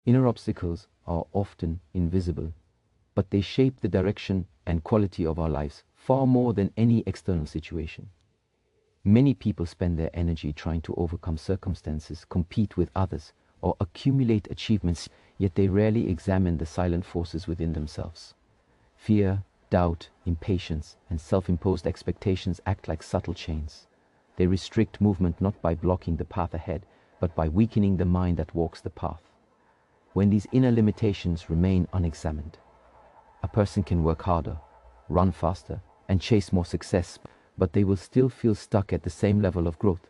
Inner obstacles are often invisible, but they shape the direction and quality of our lives far more than any external situation. Many people spend their energy trying to overcome circumstances, compete with others, or accumulate achievements, yet they rarely examine the silent forces within themselves. Fear, doubt, impatience, and self-imposed expectations act like subtle chains. They restrict movement not by blocking the path ahead, but by weakening the mind that walks the path. When these inner limitations remain unexamined, a person can work harder, run faster, and chase more success, but they will still feel stuck at the same level of growth.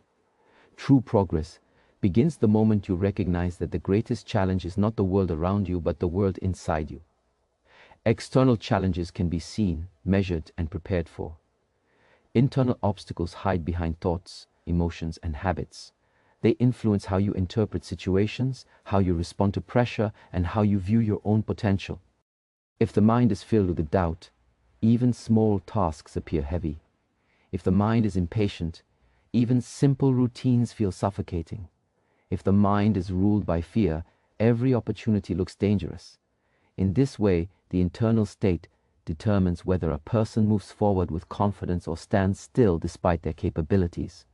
True progress begins the moment you recognize that the greatest challenge is not the world around you, but the world inside you. External challenges can be seen, measured, and prepared for. Internal obstacles hide behind thoughts, emotions, and habits. They influence how you interpret situations, how you respond to pressure, and how you view your own potential. If the mind is filled with doubt, even small tasks appear heavy. If the mind is impatient, even simple routines feel suffocating. If the mind is ruled by fear, every opportunity looks dangerous. In this way, the internal state determines whether a person moves forward with confidence or stands still despite their capabilities.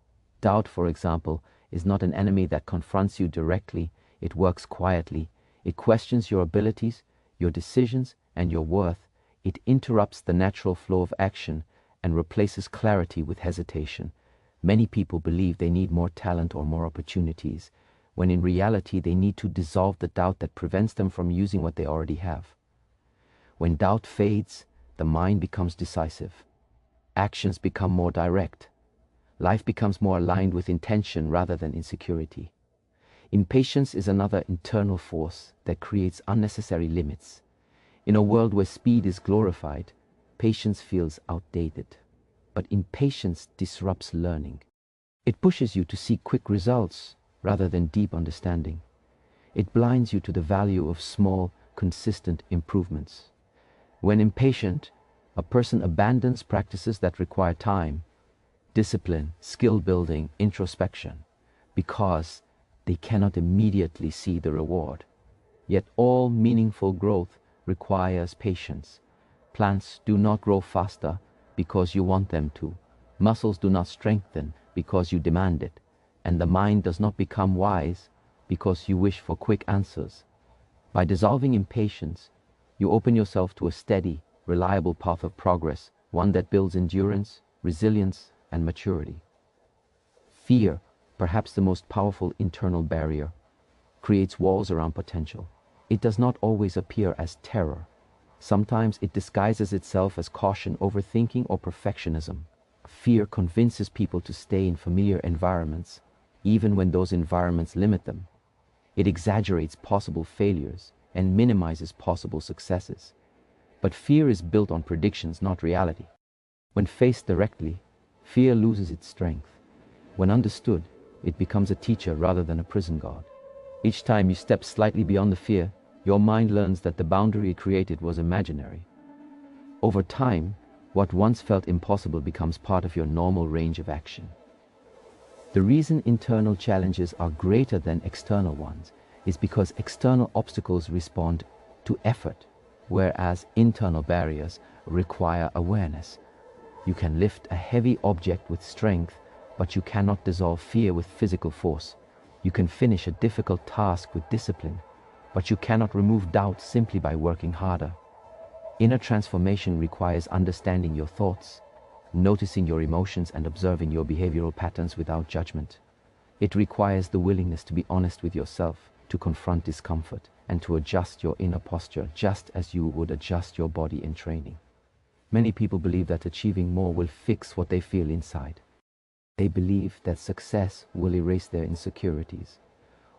Doubt, for example, is not an enemy that confronts you directly. It works quietly. It questions your abilities, your decisions, and your worth. It interrupts the natural flow of action and replaces clarity with hesitation. Many people believe they need more talent or more opportunities, when in reality they need to dissolve the doubt that prevents them from using what they already have. When doubt fades, the mind becomes decisive. Actions become more direct. Life becomes more aligned with intention rather than insecurity. Impatience is another internal force that creates unnecessary limits. In a world where speed is glorified, patience feels outdated. But impatience disrupts learning. It pushes you to seek quick results rather than deep understanding. It blinds you to the value of small, consistent improvements. When impatient, a person abandons practices that require time, discipline, skill building, introspection, because they cannot immediately see the reward. Yet all meaningful growth requires patience. Plants do not grow faster because you want them to. Muscles do not strengthen because you demand it. And the mind does not become wise because you wish for quick answers. By dissolving impatience, you open yourself to a steady, reliable path of progress, one that builds endurance, resilience, and maturity. Fear, perhaps the most powerful internal barrier, creates walls around potential. It does not always appear as terror. Sometimes it disguises itself as caution, overthinking, or perfectionism. Fear convinces people to stay in familiar environments, even when those environments limit them. It exaggerates possible failures and minimizes possible successes. But fear is built on predictions, not reality. When faced directly, fear loses its strength. When understood, it becomes a teacher rather than a prison guard. Each time you step slightly beyond the fear, your mind learns that the boundary it created was imaginary. Over time, what once felt impossible becomes part of your normal range of action. The reason internal challenges are greater than external ones is because external obstacles respond to effort, whereas internal barriers require awareness. You can lift a heavy object with strength, but you cannot dissolve fear with physical force. You can finish a difficult task with discipline, but you cannot remove doubt simply by working harder. Inner transformation requires understanding your thoughts, noticing your emotions, and observing your behavioral patterns without judgment. It requires the willingness to be honest with yourself, to confront discomfort, and to adjust your inner posture just as you would adjust your body in training. Many people believe that achieving more will fix what they feel inside. They believe that success will erase their insecurities,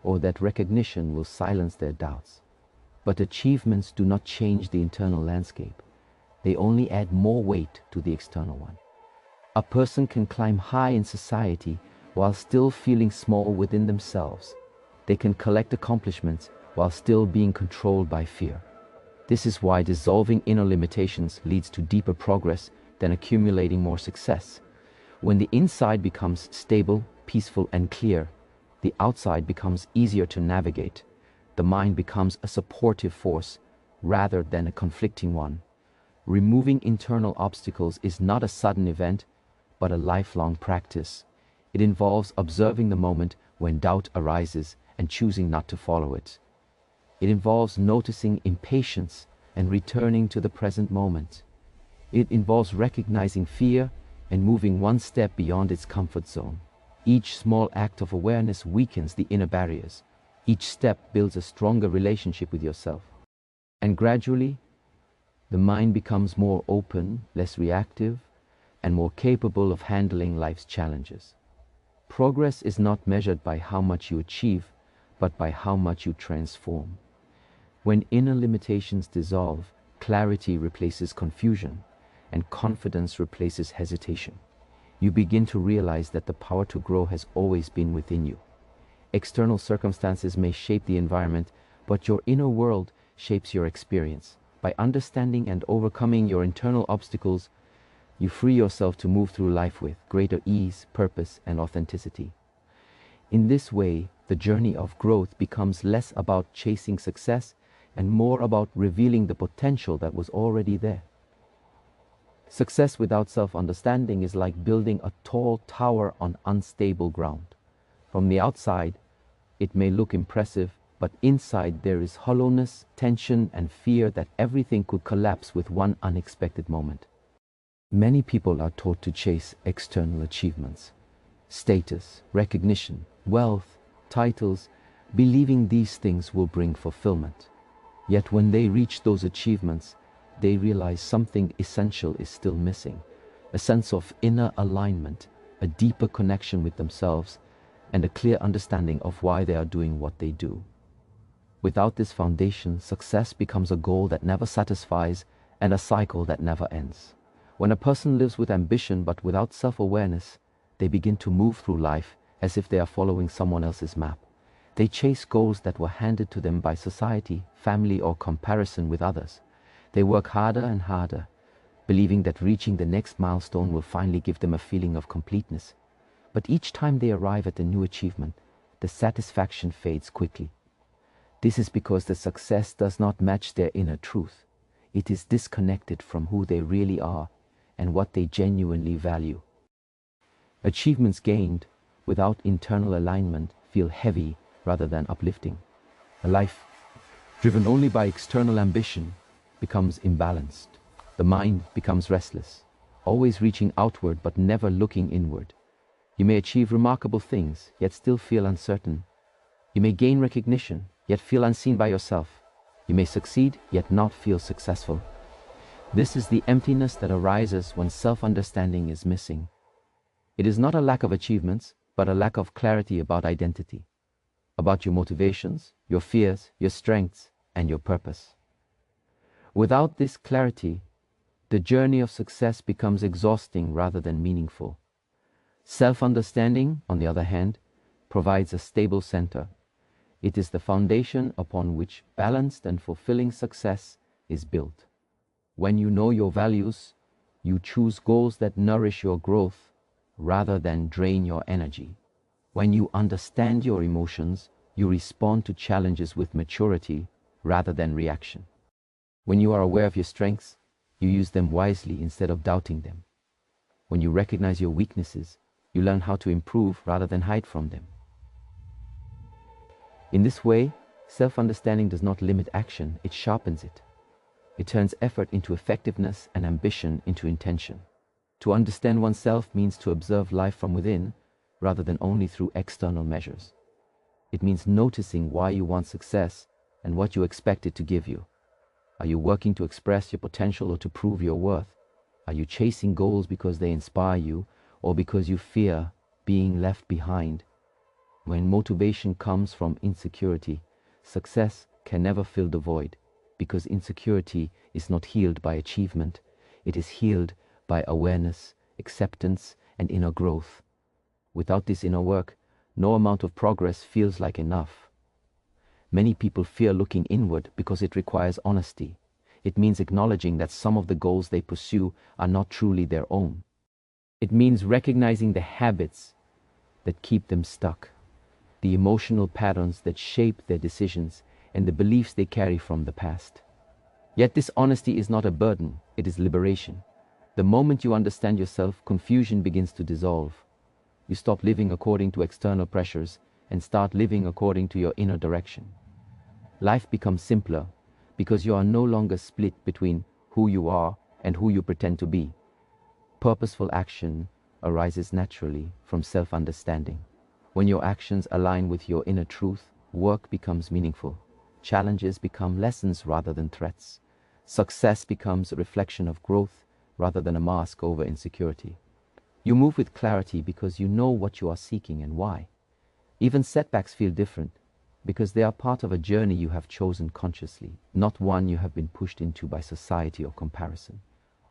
or that recognition will silence their doubts. But achievements do not change the internal landscape. They only add more weight to the external one. A person can climb high in society while still feeling small within themselves. They can collect accomplishments while still being controlled by fear. This is why dissolving inner limitations leads to deeper progress than accumulating more success. When the inside becomes stable, peaceful, and clear, the outside becomes easier to navigate. the mind becomes a supportive force rather than a conflicting one. Removing internal obstacles is not a sudden event, but a lifelong practice. It involves observing the moment when doubt arises and choosing not to follow it. It involves noticing impatience and returning to the present moment. It involves recognizing fear and moving one step beyond its comfort zone. Each small act of awareness weakens the inner barriers. Each step builds a stronger relationship with yourself. And gradually, the mind becomes more open, less reactive, and more capable of handling life's challenges. Progress is not measured by how much you achieve, but by how much you transform. When inner limitations dissolve, clarity replaces confusion, and confidence replaces hesitation. You begin to realize that the power to grow has always been within you. External circumstances may shape the environment, but your inner world shapes your experience. By understanding and overcoming your internal obstacles, you free yourself to move through life with greater ease, purpose, and authenticity. In this way, the journey of growth becomes less about chasing success and more about revealing the potential that was already there. Success without self-understanding is like building a tall tower on unstable ground. From the outside, it may look impressive, but inside there is hollowness, tension, and fear that everything could collapse with one unexpected moment. Many people are taught to chase external achievements, status, recognition, wealth, titles, believing these things will bring fulfillment. Yet when they reach those achievements, they realize something essential is still missing, a sense of inner alignment, a deeper connection with themselves, and a clear understanding of why they are doing what they do. Without this foundation, success becomes a goal that never satisfies and a cycle that never ends. When a person lives with ambition but without self-awareness, they begin to move through life as if they are following someone else's map. They chase goals that were handed to them by society, family, or comparison with others. They work harder and harder, believing that reaching the next milestone will finally give them a feeling of completeness. But each time they arrive at a new achievement, the satisfaction fades quickly. This is because the success does not match their inner truth. It is disconnected from who they really are and what they genuinely value. Achievements gained without internal alignment feel heavy rather than uplifting. A life driven only by external ambition becomes imbalanced. The mind becomes restless, always reaching outward but never looking inward. You may achieve remarkable things, yet still feel uncertain. You may gain recognition, yet feel unseen by yourself. You may succeed, yet not feel successful. This is the emptiness that arises when self-understanding is missing. It is not a lack of achievements, but a lack of clarity about identity, about your motivations, your fears, your strengths, and your purpose. Without this clarity, the journey of success becomes exhausting rather than meaningful. Self-understanding, on the other hand, provides a stable center. It is the foundation upon which balanced and fulfilling success is built. When you know your values, you choose goals that nourish your growth rather than drain your energy. When you understand your emotions, you respond to challenges with maturity rather than reaction. When you are aware of your strengths, you use them wisely instead of doubting them. When you recognize your weaknesses, you learn how to improve rather than hide from them. In this way, self-understanding does not limit action, it sharpens it. It turns effort into effectiveness and ambition into intention. To understand oneself means to observe life from within rather than only through external measures. It means noticing why you want success and what you expect it to give you. Are you working to express your potential or to prove your worth? Are you chasing goals because they inspire you or because you fear being left behind? When motivation comes from insecurity, success can never fill the void, because insecurity is not healed by achievement. It is healed by awareness, acceptance, and inner growth. Without this inner work, no amount of progress feels like enough. Many people fear looking inward because it requires honesty. It means acknowledging that some of the goals they pursue are not truly their own. It means recognizing the habits that keep them stuck, the emotional patterns that shape their decisions, and the beliefs they carry from the past. Yet this honesty is not a burden, it is liberation. The moment you understand yourself, confusion begins to dissolve. You stop living according to external pressures and start living according to your inner direction. Life becomes simpler because you are no longer split between who you are and who you pretend to be. Purposeful action arises naturally from self-understanding. When your actions align with your inner truth, work becomes meaningful. Challenges become lessons rather than threats. Success becomes a reflection of growth rather than a mask over insecurity. You move with clarity because you know what you are seeking and why. Even setbacks feel different because they are part of a journey you have chosen consciously, not one you have been pushed into by society or comparison.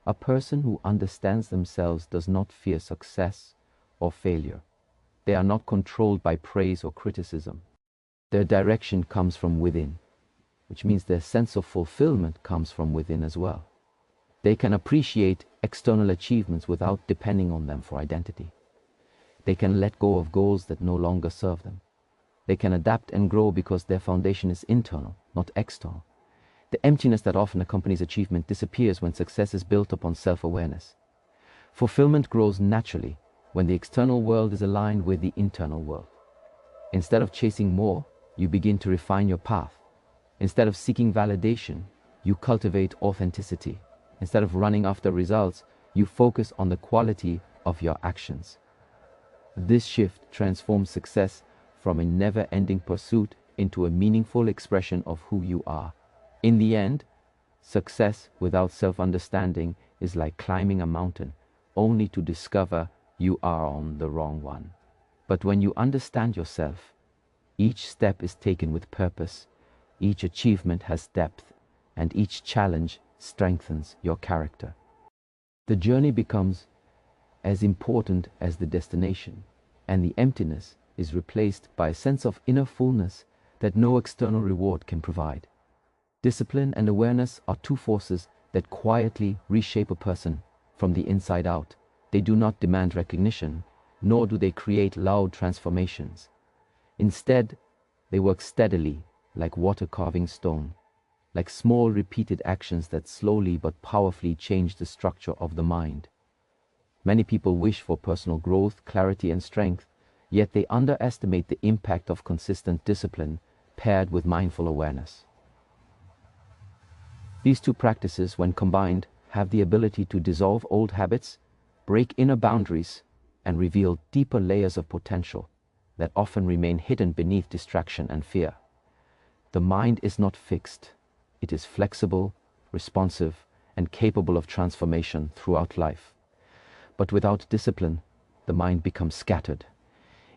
A person who understands themselves does not fear success or failure. They are not controlled by praise or criticism. Their direction comes from within, which means their sense of fulfillment comes from within as well. They can appreciate external achievements without depending on them for identity. They can let go of goals that no longer serve them. They can adapt and grow because their foundation is internal, not external. The emptiness that often accompanies achievement disappears when success is built upon self-awareness. Fulfillment grows naturally when the external world is aligned with the internal world. Instead of chasing more, you begin to refine your path. Instead of seeking validation, you cultivate authenticity. Instead of running after results, you focus on the quality of your actions. This shift transforms success from a never-ending pursuit into a meaningful expression of who you are. In the end, success without self-understanding is like climbing a mountain, only to discover you are on the wrong one. But when you understand yourself, each step is taken with purpose, each achievement has depth, and each challenge strengthens your character. The journey becomes as important as the destination, and the emptiness is replaced by a sense of inner fullness that no external reward can provide. Discipline and awareness are two forces that quietly reshape a person from the inside out. They do not demand recognition, nor do they create loud transformations. Instead, they work steadily, like water carving stone, like small repeated actions that slowly but powerfully change the structure of the mind. Many people wish for personal growth, clarity, and strength, yet they underestimate the impact of consistent discipline paired with mindful awareness. These two practices, when combined, have the ability to dissolve old habits, break inner boundaries, and reveal deeper layers of potential that often remain hidden beneath distraction and fear. The mind is not fixed. It is flexible, responsive, and capable of transformation throughout life. But without discipline, the mind becomes scattered.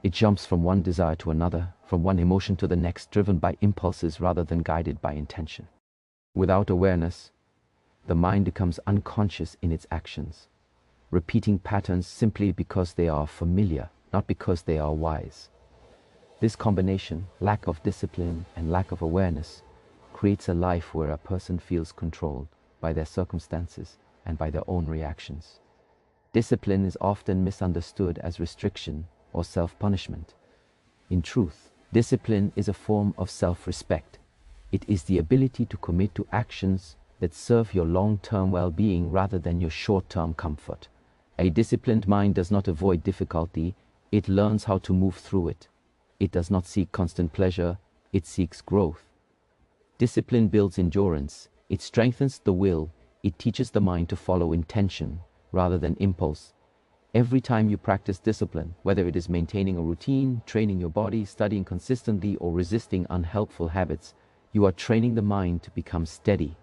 It jumps from one desire to another, from one emotion to the next, driven by impulses rather than guided by intention. Without awareness, the mind becomes unconscious in its actions, repeating patterns simply because they are familiar, not because they are wise. This combination, lack of discipline and lack of awareness, creates a life where a person feels controlled by their circumstances and by their own reactions. Discipline is often misunderstood as restriction or self-punishment. In truth, discipline is a form of self-respect. It is the ability to commit to actions that serve your long-term well-being rather than your short-term comfort. A disciplined mind does not avoid difficulty, it learns how to move through it. It does not seek constant pleasure, it seeks growth. Discipline builds endurance, it strengthens the will, it teaches the mind to follow intention rather than impulse. Every time you practice discipline, whether it is maintaining a routine, training your body, studying consistently, or resisting unhelpful habits, you are training the mind to become steady.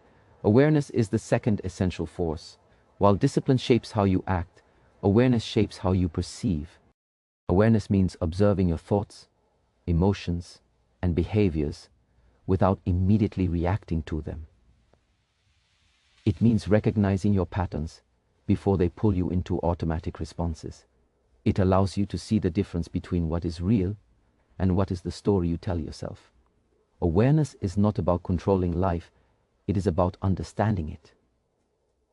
Awareness is the second essential force. While discipline shapes how you act, awareness shapes how you perceive. Awareness means observing your thoughts, emotions, and behaviors without immediately reacting to them. It means recognizing your patterns before they pull you into automatic responses. It allows you to see the difference between what is real and what is the story you tell yourself. Awareness is not about controlling life, it is about understanding it.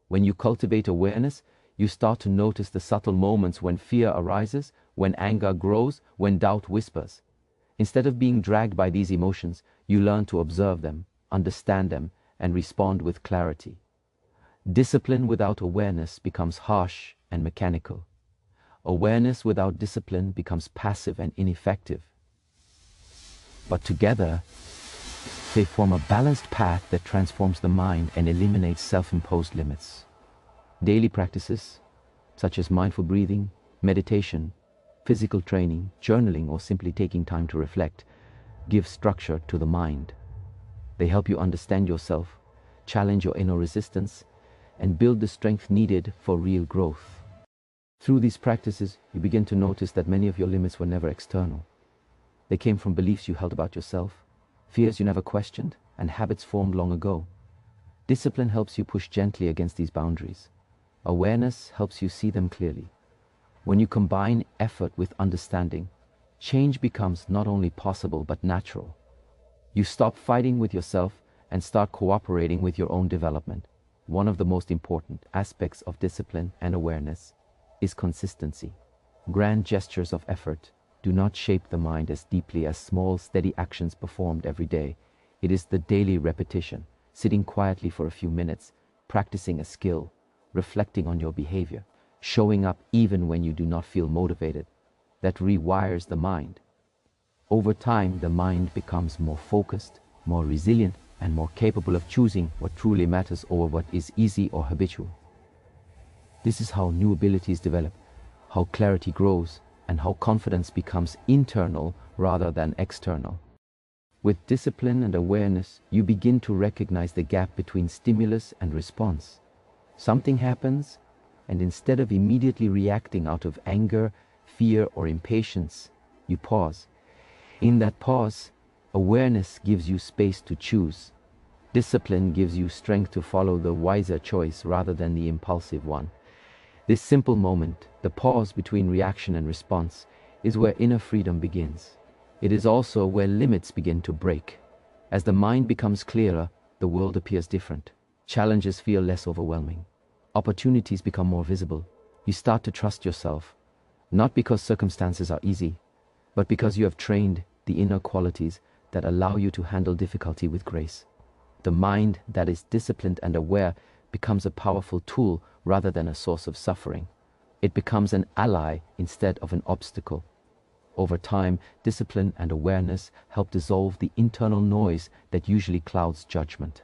When you cultivate awareness, you start to notice the subtle moments when fear arises, when anger grows, when doubt whispers. Instead of being dragged by these emotions, You learn to observe them, understand them, and respond with clarity. Discipline without awareness becomes harsh and mechanical. Awareness without discipline becomes passive and ineffective. But together, they form a balanced path that transforms the mind and eliminates self-imposed limits. Daily practices, such as mindful breathing, meditation, physical training, journaling, or simply taking time to reflect, give structure to the mind. They help you understand yourself, challenge your inner resistance, and build the strength needed for real growth. Through these practices, you begin to notice that many of your limits were never external. They came from beliefs you held about yourself, fears you never questioned, and habits formed long ago. Discipline helps you push gently against these boundaries. Awareness helps you see them clearly. When you combine effort with understanding, change becomes not only possible but natural. You stop fighting with yourself and start cooperating with your own development. One of the most important aspects of discipline and awareness is consistency. Grand gestures of effort do not shape the mind as deeply as small, steady actions performed every day. It is the daily repetition, sitting quietly for a few minutes, practicing a skill, reflecting on your behavior, showing up even when you do not feel motivated, that rewires the mind. Over time, the mind becomes more focused, more resilient, and more capable of choosing what truly matters over what is easy or habitual. This is how new abilities develop, how clarity grows, and how confidence becomes internal rather than external. With discipline and awareness, you begin to recognize the gap between stimulus and response. Something happens, and instead of immediately reacting out of anger, fear, or impatience, you pause. In that pause, awareness gives you space to choose. Discipline gives you strength to follow the wiser choice rather than the impulsive one. This simple moment, the pause between reaction and response, is where inner freedom begins. It is also where limits begin to break. As the mind becomes clearer, the world appears different. Challenges feel less overwhelming. Opportunities become more visible. You start to trust yourself, not because circumstances are easy, but because you have trained the inner qualities that allow you to handle difficulty with grace. The mind that is disciplined and aware becomes a powerful tool rather than a source of suffering. It becomes an ally instead of an obstacle. Over time, discipline and awareness help dissolve the internal noise that usually clouds judgment.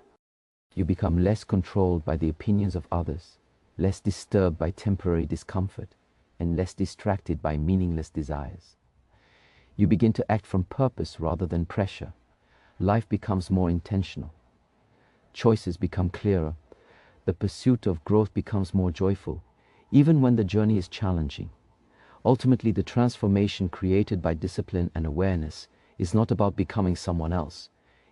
You become less controlled by the opinions of others, less disturbed by temporary discomfort, and less distracted by meaningless desires. You begin to act from purpose rather than pressure. Life becomes more intentional. Choices become clearer. The pursuit of growth becomes more joyful, even when the journey is challenging. Ultimately, the transformation created by discipline and awareness is not about becoming someone else.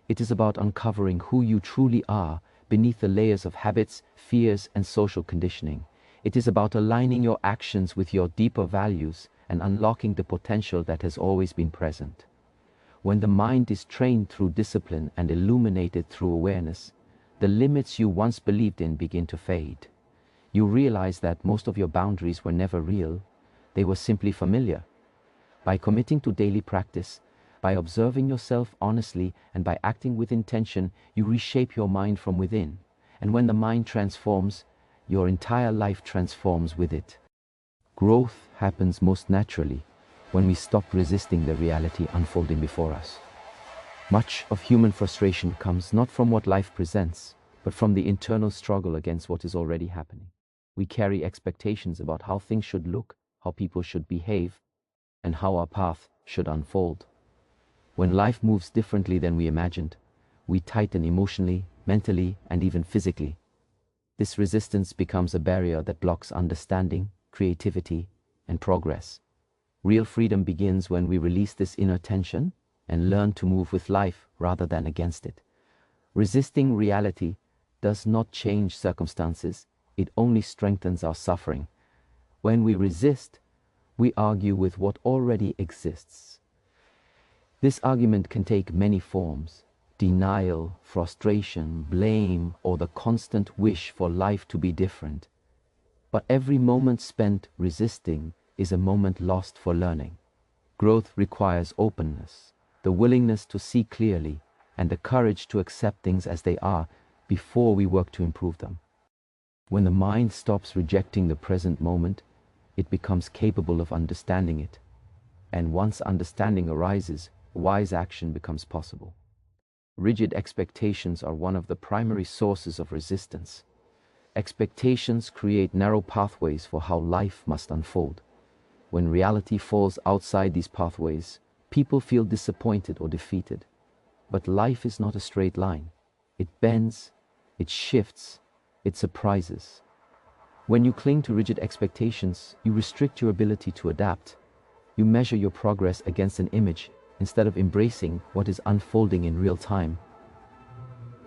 It is about uncovering who you truly are beneath the layers of habits, fears, and social conditioning. It is about aligning your actions with your deeper values and unlocking the potential that has always been present. When the mind is trained through discipline and illuminated through awareness, the limits you once believed in begin to fade. You realize that most of your boundaries were never real, they were simply familiar. By committing to daily practice, by observing yourself honestly, and by acting with intention, you reshape your mind from within. And when the mind transforms, your entire life transforms with it. Growth happens most naturally when we stop resisting the reality unfolding before us. Much of human frustration comes not from what life presents, but from the internal struggle against what is already happening. We carry expectations about how things should look, how people should behave, and how our path should unfold. When life moves differently than we imagined, we tighten emotionally, mentally, and even physically. This resistance becomes a barrier that blocks understanding, creativity, and progress. Real freedom begins when we release this inner tension and learn to move with life rather than against it. Resisting reality does not change circumstances, it only strengthens our suffering. When we resist, we argue with what already exists. This argument can take many forms: denial, frustration, blame, or the constant wish for life to be different. But every moment spent resisting is a moment lost for learning. Growth requires openness, the willingness to see clearly, and the courage to accept things as they are before we work to improve them. When the mind stops rejecting the present moment, it becomes capable of understanding it. And once understanding arises, wise action becomes possible. Rigid expectations are one of the primary sources of resistance. Expectations create narrow pathways for how life must unfold. When reality falls outside these pathways, people feel disappointed or defeated. But life is not a straight line. It bends, it shifts, it surprises. When you cling to rigid expectations, you restrict your ability to adapt. You measure your progress against an image instead of embracing what is unfolding in real time.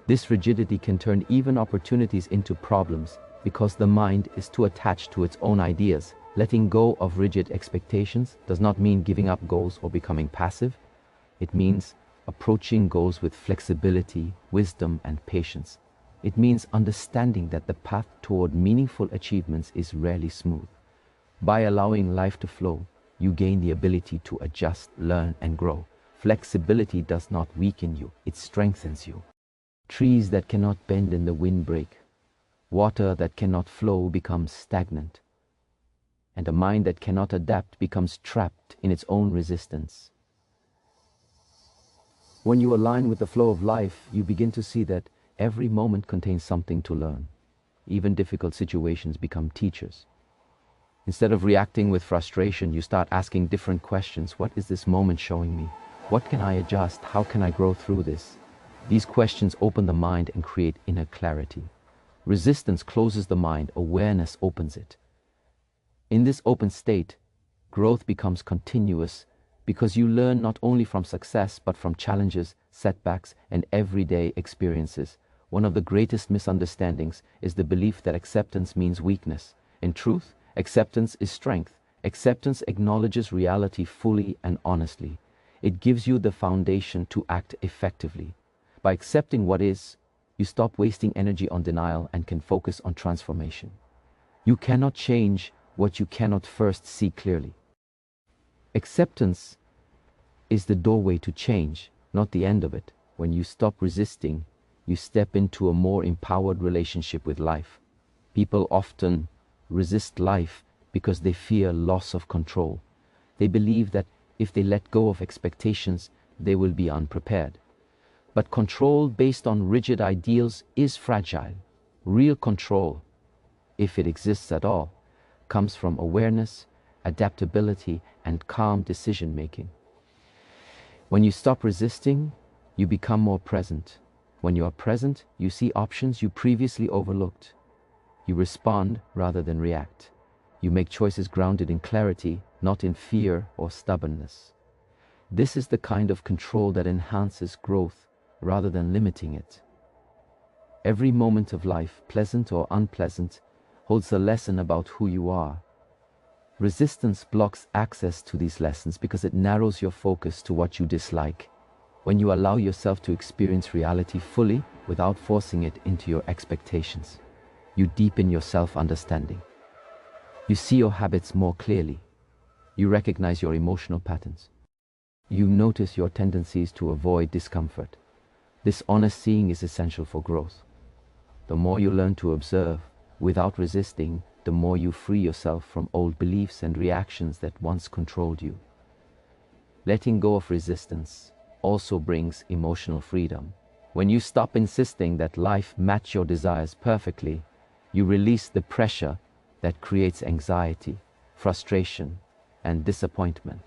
This rigidity can turn even opportunities into problems because the mind is too attached to its own ideas. Letting go of rigid expectations does not mean giving up goals or becoming passive. It means approaching goals with flexibility, wisdom, and patience. It means understanding that the path toward meaningful achievements is rarely smooth. By allowing life to flow, you gain the ability to adjust, learn, and grow. Flexibility does not weaken you, it strengthens you. Trees that cannot bend in the wind break. Water that cannot flow becomes stagnant. And a mind that cannot adapt becomes trapped in its own resistance. When you align with the flow of life, you begin to see that every moment contains something to learn. Even difficult situations become teachers. Instead of reacting with frustration, you start asking different questions. What is this moment showing me? What can I adjust? How can I grow through this? These questions open the mind and create inner clarity. Resistance closes the mind, awareness opens it. In this open state, growth becomes continuous because you learn not only from success but from challenges, setbacks, and everyday experiences. One of the greatest misunderstandings is the belief that acceptance means weakness. In truth, acceptance is strength. Acceptance acknowledges reality fully and honestly. It gives you the foundation to act effectively. By accepting what is, you stop wasting energy on denial and can focus on transformation. You cannot change what you cannot first see clearly. Acceptance is the doorway to change, not the end of it. When you stop resisting, you step into a more empowered relationship with life. People often resist life because they fear loss of control. They believe that if they let go of expectations, they will be unprepared. But control based on rigid ideals is fragile. Real control, if it exists at all, comes from awareness, adaptability, and calm decision-making. When you stop resisting, you become more present. When you are present, you see options you previously overlooked. You respond rather than react. You make choices grounded in clarity, not in fear or stubbornness. This is the kind of control that enhances growth rather than limiting it. Every moment of life, pleasant or unpleasant, holds a lesson about who you are. Resistance blocks access to these lessons because it narrows your focus to what you dislike. When you allow yourself to experience reality fully without forcing it into your expectations, you deepen your self-understanding. You see your habits more clearly. You recognize your emotional patterns. You notice your tendencies to avoid discomfort. This honest seeing is essential for growth. The more you learn to observe without resisting, the more you free yourself from old beliefs and reactions that once controlled you. Letting go of resistance also brings emotional freedom. When you stop insisting that life match your desires perfectly, you release the pressure that creates anxiety, frustration, and disappointment.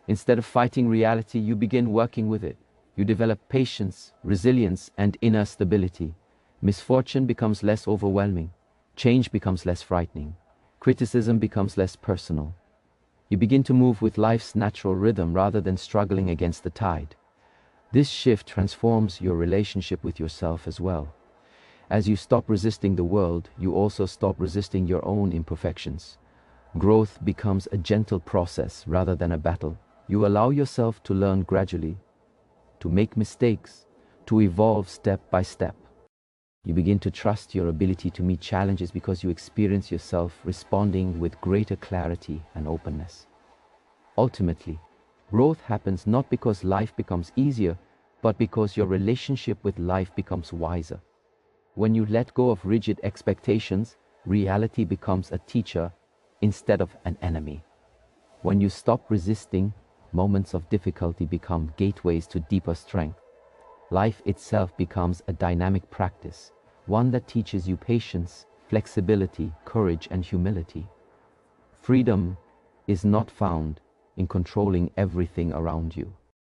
Instead of fighting reality, you begin working with it. You develop patience, resilience, and inner stability. Misfortune becomes less overwhelming. Change becomes less frightening. Criticism becomes less personal. You begin to move with life's natural rhythm rather than struggling against the tide. This shift transforms your relationship with yourself as well. As you stop resisting the world, you also stop resisting your own imperfections. Growth becomes a gentle process rather than a battle. You allow yourself to learn gradually, to make mistakes, to evolve step by step. You begin to trust your ability to meet challenges because you experience yourself responding with greater clarity and openness. Ultimately, growth happens not because life becomes easier, but because your relationship with life becomes wiser. When you let go of rigid expectations, reality becomes a teacher instead of an enemy. When you stop resisting, moments of difficulty become gateways to deeper strength. Life itself becomes a dynamic practice, one that teaches you patience, flexibility, courage, and humility. Freedom is not found in controlling everything around you,